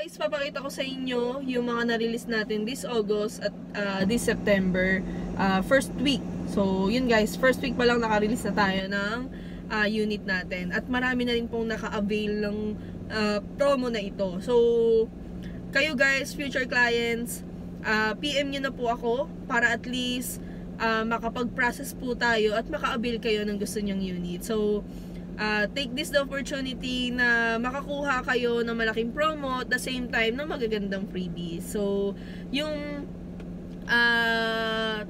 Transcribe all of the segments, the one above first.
Guys, papakita ko sa inyo yung mga na-release natin this August at this September, first week. So, yun guys, first week pa lang naka-release na tayo ng unit natin. At marami na rin pong naka-avail ng promo na ito. So, kayo guys, future clients, PM nyo na po ako para at least makapag-process po tayo at maka-avail kayo ng gusto nyong unit. So, take this the opportunity na makakuha kayo ng malaking promo at the same time ng magagandang freebies. So, yung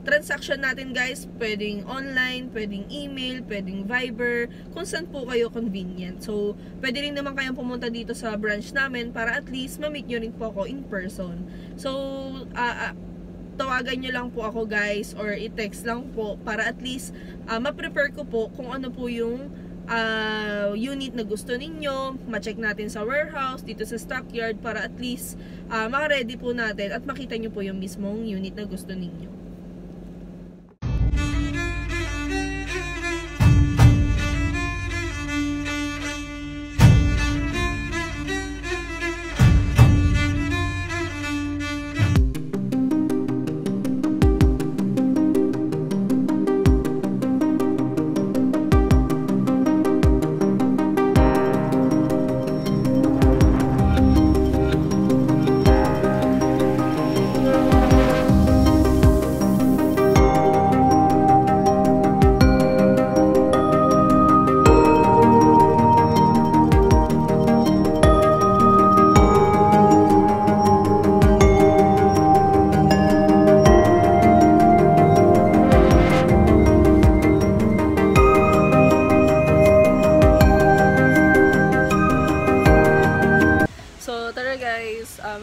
transaction natin guys, pwedeng online, pwedeng email, pwedeng Viber, kung saan po kayo convenient. So, pwede rin naman kayong pumunta dito sa branch namin para at least ma-meet nyo rin po ako in person. So, tawagan nyo lang po ako guys or i-text lang po para at least ma-prepare ko po kung ano po yung unit na gusto ninyo, ma-check natin sa warehouse, dito sa stockyard para at least maka-ready po natin at makita nyo po yung mismong unit na gusto ninyo.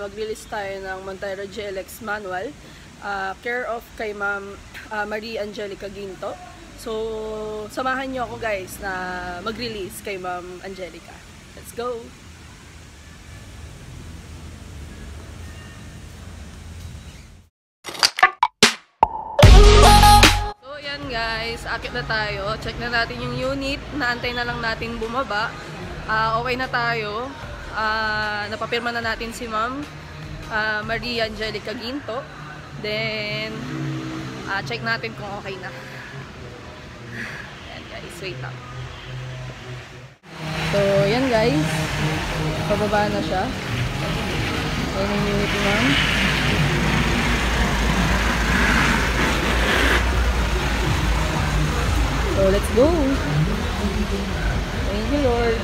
Mag-release tayo ng Montero GLX manual, care of kay Ma'am Marie Angelica Ginto. So, samahan nyo ako guys na mag-release kay Ma'am Angelica. Let's go! So, yan guys, akit na tayo. Check na natin yung unit. Naantay na lang natin bumaba. Okay na tayo. Napapirma na natin si Ma'am Maria Angelica Ginto. Then check natin kung okay na. Ayan guys, wait lang. So yan guys, pababa na siya. Ayan yung unit ni Ma'am. So let's go. Thank you Lord.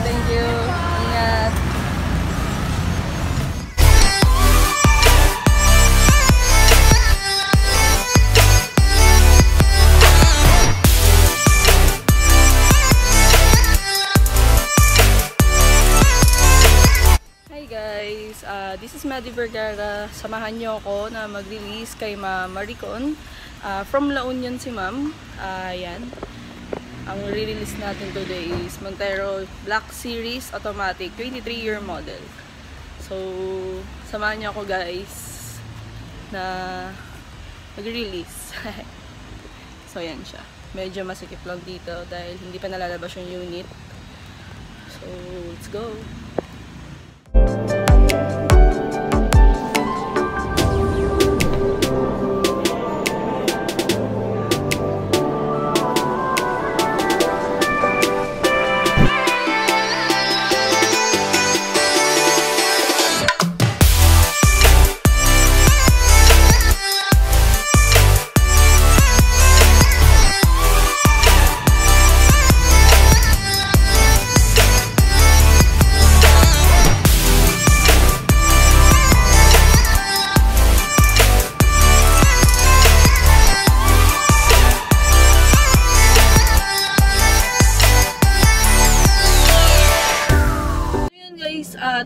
Thank you. Ingat. Hi guys, this is Maddie Vergara. Samahan nyo ako na mag-release kay Ma'am Maricon. From La Union si Ma'am. Ayan. Ang re-release natin today is Montero Black Series Automatic 23-year model. So, samahan niyo ako guys na mag-release. So, yan siya. Medyo masikip lang dito dahil hindi pa nalalabas yung unit. So, let's go!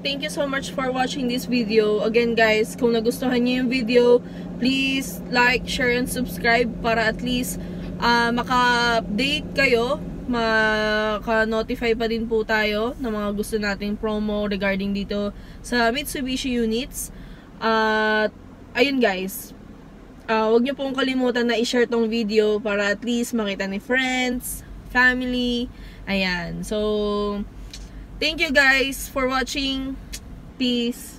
thank you so much for watching this video. Again guys, kung nagustuhan niyo yung video, please like, share, and subscribe para at least maka-update kayo, maka-notify pa din po tayo ng mga gusto nating promo regarding dito sa Mitsubishi units. At ayun guys, huwag niyo pong kalimutan na i-share tong video para at least makita ni friends, family. Ayan. So, thank you guys for watching. Peace.